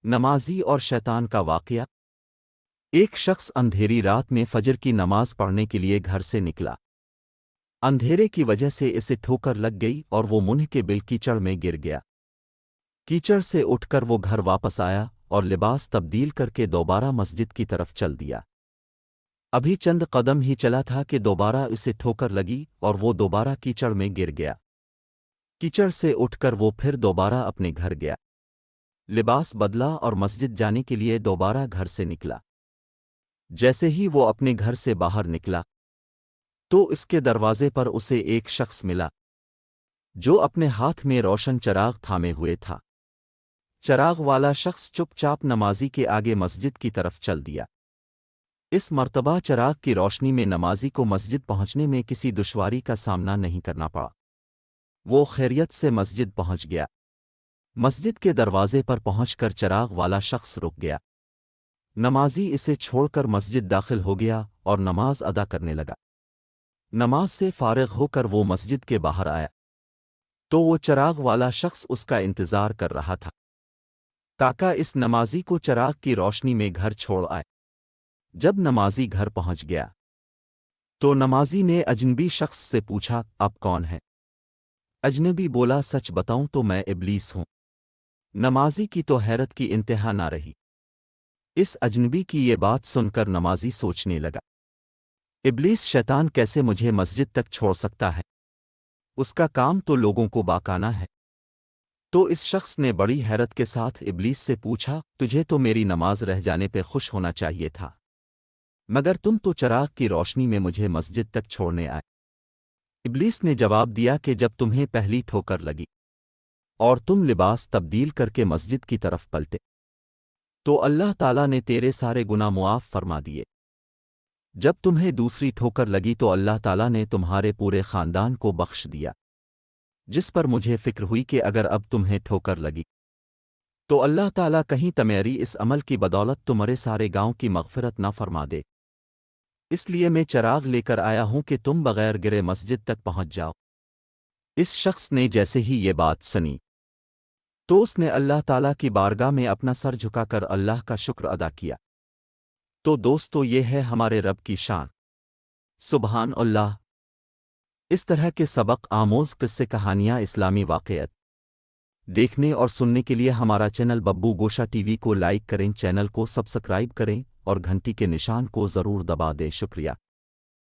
نمازی اور شیطان کا واقعہ۔ ایک شخص اندھیری رات میں فجر کی نماز پڑھنے کے لیے گھر سے نکلا۔ اندھیرے کی وجہ سے اسے ٹھوکر لگ گئی اور وہ منہ کے بل کیچڑ میں گر گیا۔ کیچڑ سے اٹھ کر وہ گھر واپس آیا اور لباس تبدیل کر کے دوبارہ مسجد کی طرف چل دیا۔ ابھی چند قدم ہی چلا تھا کہ دوبارہ اسے ٹھوکر لگی اور وہ دوبارہ کیچڑ میں گر گیا۔ کیچڑ سے اٹھ کر وہ پھر دوبارہ اپنے گھر گیا، لباس بدلا اور مسجد جانے کے لیے دوبارہ گھر سے نکلا۔ جیسے ہی وہ اپنے گھر سے باہر نکلا تو اس کے دروازے پر اسے ایک شخص ملا جو اپنے ہاتھ میں روشن چراغ تھامے ہوئے تھا۔ چراغ والا شخص چپ چاپ نمازی کے آگے مسجد کی طرف چل دیا۔ اس مرتبہ چراغ کی روشنی میں نمازی کو مسجد پہنچنے میں کسی دشواری کا سامنا نہیں کرنا پڑا۔ وہ خیریت سے مسجد پہنچ گیا۔ مسجد کے دروازے پر پہنچ کر چراغ والا شخص رک گیا۔ نمازی اسے چھوڑ کر مسجد داخل ہو گیا اور نماز ادا کرنے لگا۔ نماز سے فارغ ہو کر وہ مسجد کے باہر آیا تو وہ چراغ والا شخص اس کا انتظار کر رہا تھا تاکہ اس نمازی کو چراغ کی روشنی میں گھر چھوڑ آئے۔ جب نمازی گھر پہنچ گیا تو نمازی نے اجنبی شخص سے پوچھا، آپ کون ہیں؟ اجنبی بولا، سچ بتاؤں تو میں ابلیس ہوں۔ نمازی کی تو حیرت کی انتہا نہ رہی۔ اس اجنبی کی یہ بات سن کر نمازی سوچنے لگا، ابلیس شیطان کیسے مجھے مسجد تک چھوڑ سکتا ہے؟ اس کا کام تو لوگوں کو بہکانا ہے۔ تو اس شخص نے بڑی حیرت کے ساتھ ابلیس سے پوچھا، تجھے تو میری نماز رہ جانے پہ خوش ہونا چاہیے تھا، مگر تم تو چراغ کی روشنی میں مجھے مسجد تک چھوڑنے آئے۔ ابلیس نے جواب دیا کہ جب تمہیں پہلی ٹھوکر لگی اور تم لباس تبدیل کر کے مسجد کی طرف پلٹے تو اللہ تعالیٰ نے تیرے سارے گناہ معاف فرما دیے۔ جب تمہیں دوسری ٹھوکر لگی تو اللہ تعالیٰ نے تمہارے پورے خاندان کو بخش دیا، جس پر مجھے فکر ہوئی کہ اگر اب تمہیں ٹھوکر لگی تو اللہ تعالیٰ کہیں تمہاری اس عمل کی بدولت تمہارے سارے گاؤں کی مغفرت نہ فرما دے، اس لیے میں چراغ لے کر آیا ہوں کہ تم بغیر گرے مسجد تک پہنچ جاؤ۔ اس شخص نے جیسے ہی یہ بات سنی تو اس نے اللہ تعالیٰ کی بارگاہ میں اپنا سر جھکا کر اللہ کا شکر ادا کیا۔ تو دوستو، یہ ہے ہمارے رب کی شان، سبحان اللہ۔ اس طرح کے سبق آموز قصے کہانیاں اسلامی واقعات دیکھنے اور سننے کے لیے ہمارا چینل ببو گوشا ٹی وی کو لائک کریں، چینل کو سبسکرائب کریں اور گھنٹی کے نشان کو ضرور دبا دیں۔ شکریہ۔